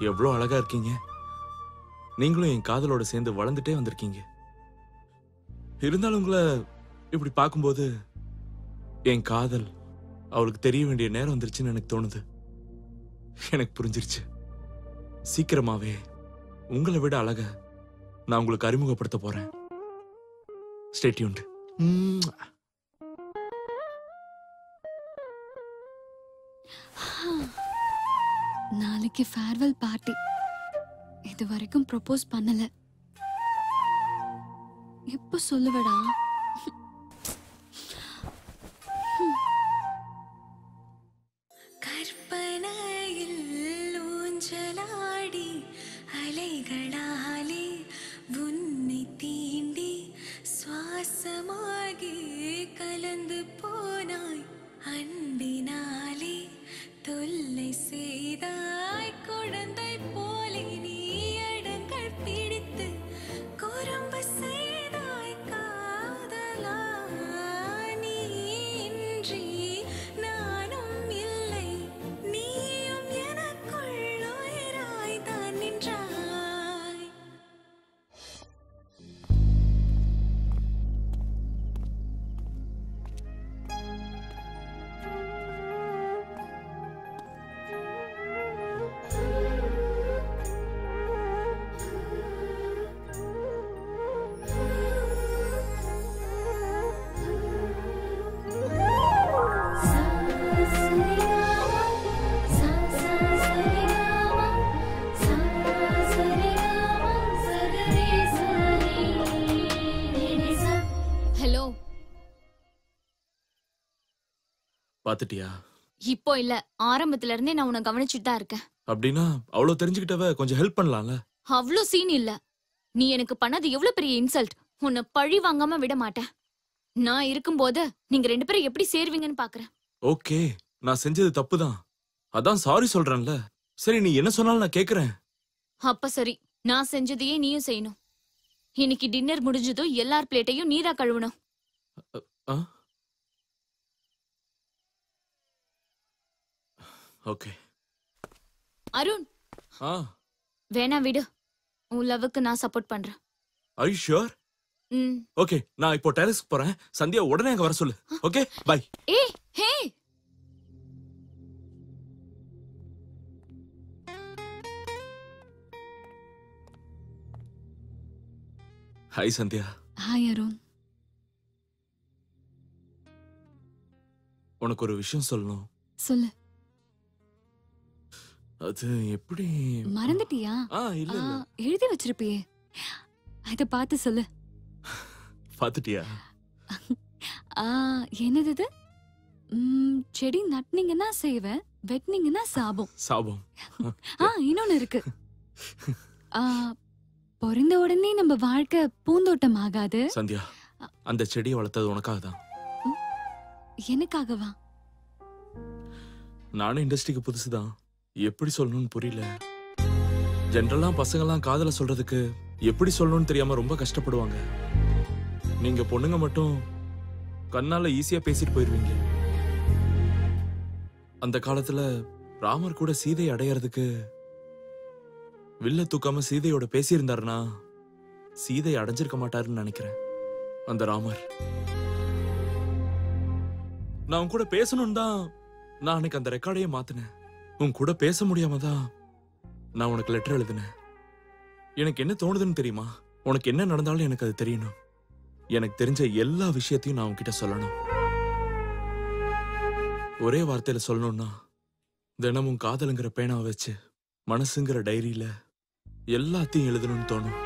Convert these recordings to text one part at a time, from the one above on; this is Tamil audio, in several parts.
எவ்வளவு அழகா இருக்கீங்க. நீங்களும் என் காதலோட சேர்ந்து வளர்ந்துட்டே வந்திருக்கீங்க. இருந்தாலும் உங்களை இப்படி பார்க்கும்போது என் காதல் அவளுக்கு தெரிய வேண்டிய நேரம் வந்துருச்சுன்னு எனக்கு தோணுது. எனக்கு புரிஞ்சிருச்சு. சீக்கிரமாவே உங்களை விட அழக நான் உங்களுக்கு அறிமுகப்படுத்த போறேன். Stay tuned. நாளைக்கு ஃபேர்வெல் பார்ட்டி. இது வரைக்கும் ப்ரொபோஸ் பண்ணல. எப்ப சொல்லுவடா? கற்பனையில் ஊஞ்சலாடி அலைகளாலே உன்னை தீண்டி சுவாசமாகி கலந்து போனாய். அன்பினாலே தொல்லை செய்தாய். குழந்தை போலே நீ அடங்கள் பிடித்து குறும்பு செய்தாய். காதலா நீ இன்றி நானும் இல்லை. நீயும் எனக்குள் உயிராய் தான் நின்றாய். ஹலோ. பாத்துட்டியா? இப்போ இல்ல, ஆரம்பத்துல இருந்தே நான் உன்னை கவனிச்சுட்டு தான் இருக்கேன். அப்படின்னா அவ்வளவு தெரிஞ்சுக்கிட்டவ கொஞ்சம் ஹெல்ப் பண்ணலாம்ல. அவ்ளோ சீன் இல்ல. நீ எனக்கு பண்ணது எவ்வளவு பெரிய இன்சல்ட். உன்னை பழி வாங்காம விட மாட்டேன். நான் இருக்கும்போது நீங்க 2 பேரும் எப்படி சேருவீங்கன்னு பாக்குறேன். ஓகே, நான் செஞ்சது தப்புதான். அதான் சாரி சொல்றேன்ல. சரி, நீ என்ன சொன்னாலும் நான் கேக்குறேன். அப்ப சரி, நான் செஞ்சதையே நீயும் செய்யணும். இன்னைக்கு டின்னர் முடிஞ்சதும் எல்லார் பிளேட்டையும் நீதான் கழுவணும். ஓகே. அருண், வேணா விடு. உன் லவ்வுக்கு நான் சப்போர்ட் பண்றேன். Are you sure? ஓகே, நான் இப்போ டெரஸ்க்கு போறேன். சந்தியா உடனே அங்க வர சொல்லு. Okay, bye. ஏய், hey. Hi Sandhya. Hi Arun. உனக்கு ஒரு விஷயம் சொல்லணும். சொல்லு. அது எப்படி? மறந்துட்டியா? இல்ல இல்ல. எழுதி வச்சிருப்பியே, அத பார்த்து சொல்லு. பாத்துட்டியா? என்னது இது? செடி நட்னீங்கன்னா செய்வேன், வெட்னீங்கன்னா சாபம். சாபம். இன்னொன்னு இருக்கு. பிறந்த உடனே நம்ம வாழ்க்கை பூந்தோட்டம் ஆகாது. சந்தியா, அந்த செடியை வளர்த்தது உனக்காக தான். எனக்காகவா? நானும் இண்டஸ்ட்ரிக்கு புதுசுதான். எப்படி சொல்லணும்னு புரியல. ஜென்ரலா பசங்கெல்லாம் காதல சொல்றதுக்கு எப்படி சொல்லணும்னு தெரியாம ரொம்ப கஷ்டப்படுவாங்க. நீங்க பொண்ணுங்க மட்டும் கண்ணால ஈஸியா பேசிட்டு போயிருவீங்க. அந்த காலத்துல ராமர் கூட சீதையை அடையறதுக்கு வில்ல தூக்காம சீதையோட பேசியிருந்தாருன்னா சீதையை அடைஞ்சிருக்க மாட்டாருன்னு நினைக்கிறேன். அந்த ராமர் நான் உன் கூட பேசணும் தான் நான் அன்னைக்கு அந்த ரெக்கார்டையே மாத்தினேன். உன் கூட பேச முடியாம தான் நான் உனக்கு லெட்டர் எழுதினேன். எனக்கு என்ன தோணுதுன்னு தெரியுமா? உனக்கு என்ன நடந்தாலும் எனக்கு அது தெரியணும். எனக்கு தெரிஞ்ச எல்லா விஷயத்தையும் நான் உன்கிட்ட சொல்லணும். ஒரே வார்த்தையில சொல்லணும்னா, தினமும் காதலுங்கிற பேனாவை வச்சு மனசுங்கிற டைரியில எல்லாத்தையும் எழுதணும்னு தோணும்.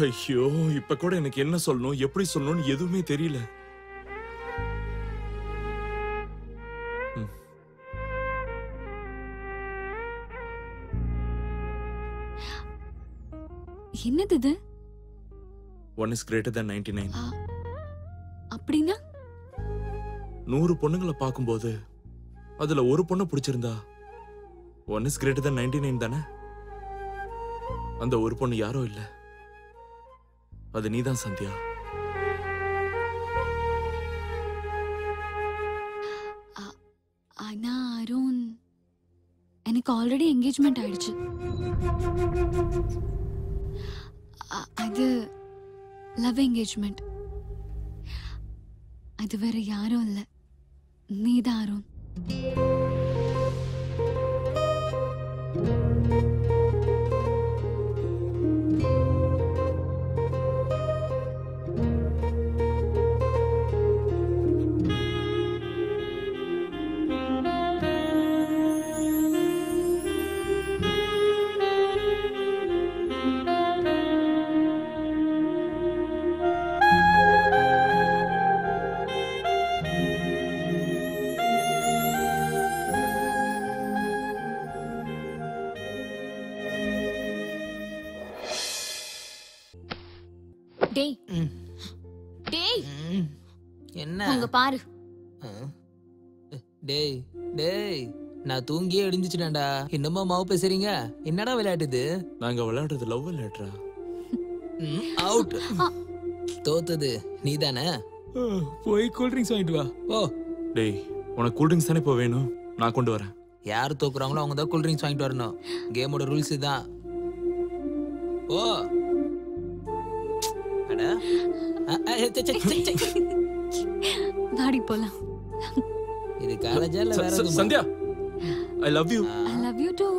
ஐயோ, இப்ப கூட எனக்கு என்ன சொல்லணும், எப்படி சொல்லணும்னு எதுவுமே தெரியல. என்னது இது? 1 is greater than 99. அப்படின்னா 100 பொண்ணுங்களை பார்க்கும்போது அதுல ஒரு பொண்ணு பிடிச்சிருந்தா 1 is greater than 99 தானே? அந்த ஒரு பொண்ணு யாரோ இல்ல, அது நீதான் சந்தியா. ஆனா அருண், எனக்கு ஆல்ரெடி என்கேஜ்மெண்ட் ஆயிடுச்சு. அது லவ் என்கேஜ்மெண்ட். அது வேற யாரும் இல்ல, நீதான் அருண். டேய் டேய் என்ன அங்க பாரு. டேய் டேய் நான் தூங்கியே எழுந்துச்சுட்டேன்டா. இன்னுமா மாவு பேசுறீங்க? என்னடா விளையாட்டு இது? நாங்க விளையாடுறது லவ் விளையாடுறா. அவுட். தோத்தது நீதானே? போய் கூல் ட்ரிங்க்ஸ் வாங்கிட்டு வா. ஓ டேய் உனக்கு கூல் ட்ரிங்க்ஸ் தானே இப்போ வேணும், நான் கொண்டு வரேன். யார் தோக்குறாங்களோ அவங்க தான் கூல் ட்ரிங்க்ஸ் வாங்கிட்டு வரணும். கேமோட ரூல்ஸ் தான். ஓ அட வாடி போலாம். இது காலேஜா இல்ல வேற எதுவும்? Sandhya I love you. I love you too.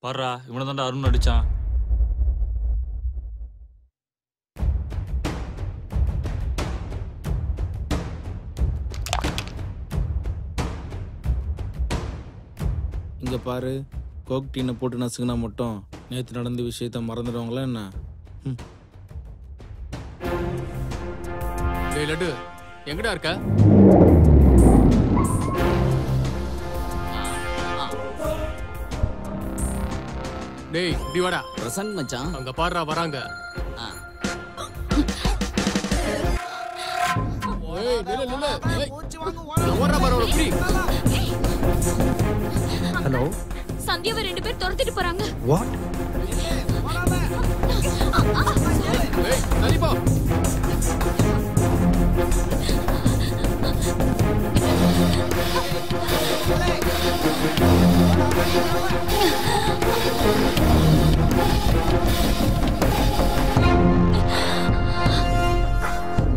பாருடா, இவனை தான்டா அருண் அடிச்சான். இங்க பாரு, கோக் டீனை போட்டு நசுக்குனா மட்டும் நேற்று நடந்த விஷயத்த மறந்துடுவாங்களா என்ன? டேய் லட்டு, எங்கடா இருக்க? டேய் இப்படி வாடா. பிரசன்ட் மச்சான். அங்க பாருடா வராங்க. ஏய் நில்லு நில்லு. ஏய் ஓடுறா பாரு ஒரு ஃப்ரீ. ஹலோ, சந்தியாவை 2 பேர் துரத்திட்டு போறாங்க. வாட்? ஏய் தள்ளி போ.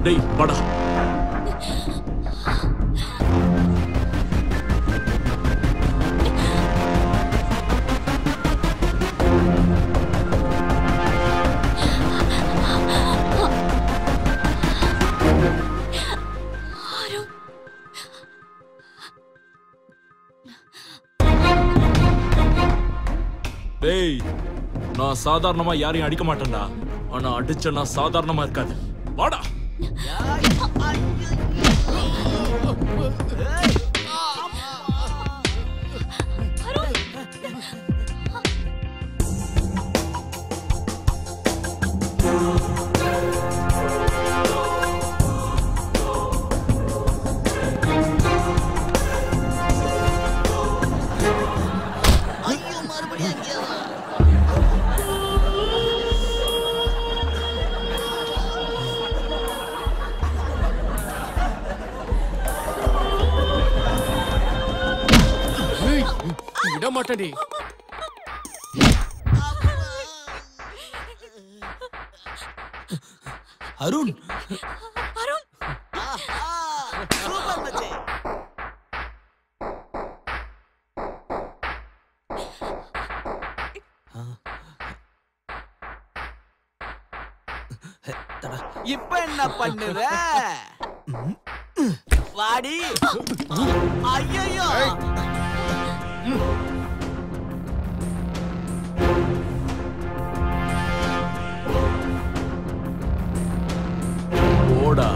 டேய் வாடா. டேய் நான் சாதாரணமா யாரையும் அடிக்க மாட்டேன்டா, ஆனா அடிச்சனா சாதாரணமா இருக்காது. வாடா. விட மாட்டேன்டி. அருண் இப்ப என்ன பண்ணுவ? வாடி. ஐயோ, போடா.